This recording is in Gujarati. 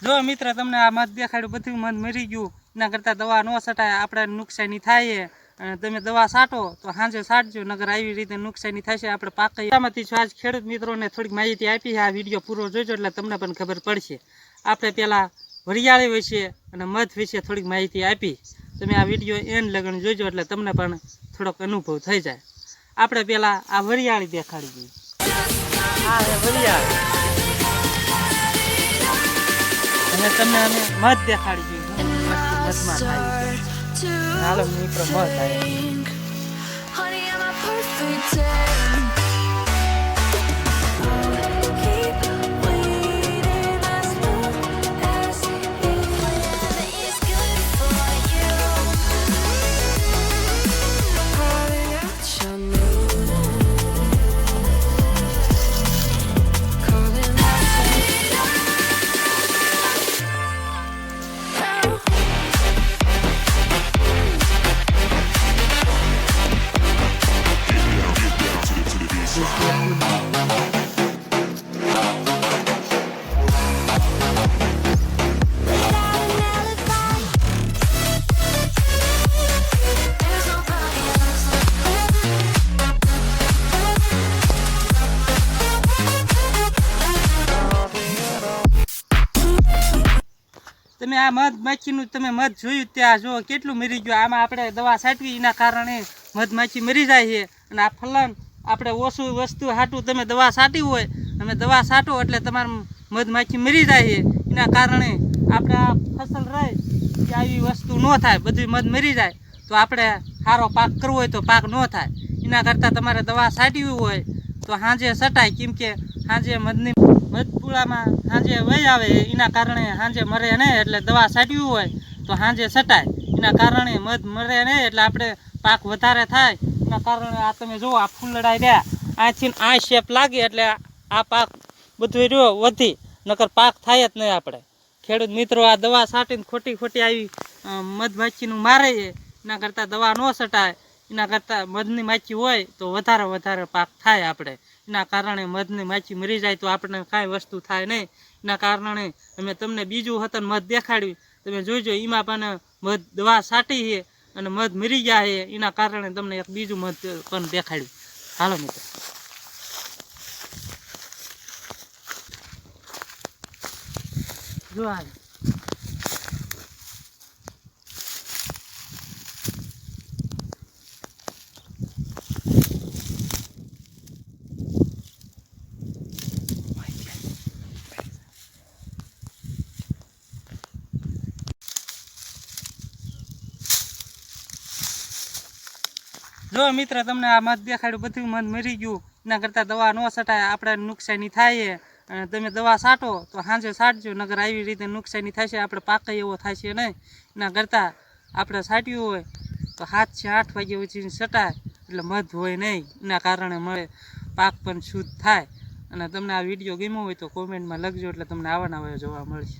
જો મિત્ર તમને આ મધ દેખાડ્યું બધું મધ મરી ગયું એના કરતાં દવા ન છટાય આપણે નુકસાની થાય અને તમે દવા છાંટો તો સાંજે છાંટજો નગર આવી રીતે નુકસાની થશે આપણે પાક એમાંથી આજ ખેડૂત મિત્રોને થોડીક માહિતી આપી છે આ વિડીયો પૂરો જોજો એટલે તમને પણ ખબર પડશે આપણે પહેલાં વરિયાળી વિશે અને મધ વિશે થોડીક માહિતી આપી તમે આ વિડીયો એન્ડ લગન જોજો એટલે તમને પણ થોડોક અનુભવ થઈ જાય આપણે પહેલાં આ વરિયાળી દેખાડી દઈએ આ વરિયાળી અને તમને અમે મધ દેખાડી દઈએ મધમાં થાય હાલો મિત્રો મધ થાય તમે આ મધમાખીનું તમે મધ જોયું ત્યાં જો કેટલું મરી ગયું આમાં આપણે દવા છાંટવી એના કારણે મધમાખી મરી જાય છે અને આ ફલન આપણે ઓછું વસ્તુ હાટું તમે દવા છાંટી હોય તમે દવા છાંટો એટલે તમારું મધમાખી મરી જાય છે એના કારણે આપણે આ ફસલ રહે કે આવી વસ્તુ ન થાય બધું મધ મરી જાય તો આપણે સારો પાક કરવો હોય તો પાક ન થાય એના કરતાં તમારે દવા છાંટવી હોય તો સાંજે છટાય કેમ કે સાંજે મધની મધપુડામાં સાંજે વહી આવે એના કારણે સાંજે મરે નહીં એટલે દવા છાંટવી હોય તો સાંજે છટાય એના કારણે મધ મરે નહીં એટલે આપણે પાક વધારે થાય એના કારણે આ તમે જુઓ આ ફૂલડાઈ રહ્યા આથી આ શેપ લાગે એટલે આ પાક બધું રહ્યો વધી નકર પાક થાય જ નહીં આપણે ખેડૂત મિત્રો આ દવા છાંટીને ખોટી આવી મધમાખીનું મારે છે એના કરતાં દવા ન છટાય એના કરતાં મધની માખી હોય તો વધારે પાક થાય આપણે એના કારણે મધની માખી મરી જાય તો આપણને કાંઈ વસ્તુ થાય નહીં એના કારણે અમે તમને બીજું હતું મધ દેખાડ્યું તમે જોઈજો એમાં પણ મધ દવા છાંટી છે અને મધ મરી ગયા છે એના કારણે તમને એક બીજું મધ પણ દેખાડ્યું હાલો મિત્રો જો આ જો મિત્ર તમને આ મધ દેખાડ્યું બધું મધ મરી ગયું એના કરતાં દવા ન છટાય આપણે નુકસાની થાય અને તમે દવા છાંટો તો સાંજે છાંટજો નગર આવી રીતે નુકસાની થશે આપણે પાક એવો થશે નહીં એના કરતાં આપણે છાંટ્યું હોય તો 7 થી 8 વાગ્યા સુધી છટાય એટલે મધ હોય નહીં એના કારણે મળે પાક પણ શુદ્ધ થાય અને તમને આ વિડીયો ગમ્યો હોય તો કોમેન્ટમાં લખજો એટલે તમને આવા નવા જોવા મળશે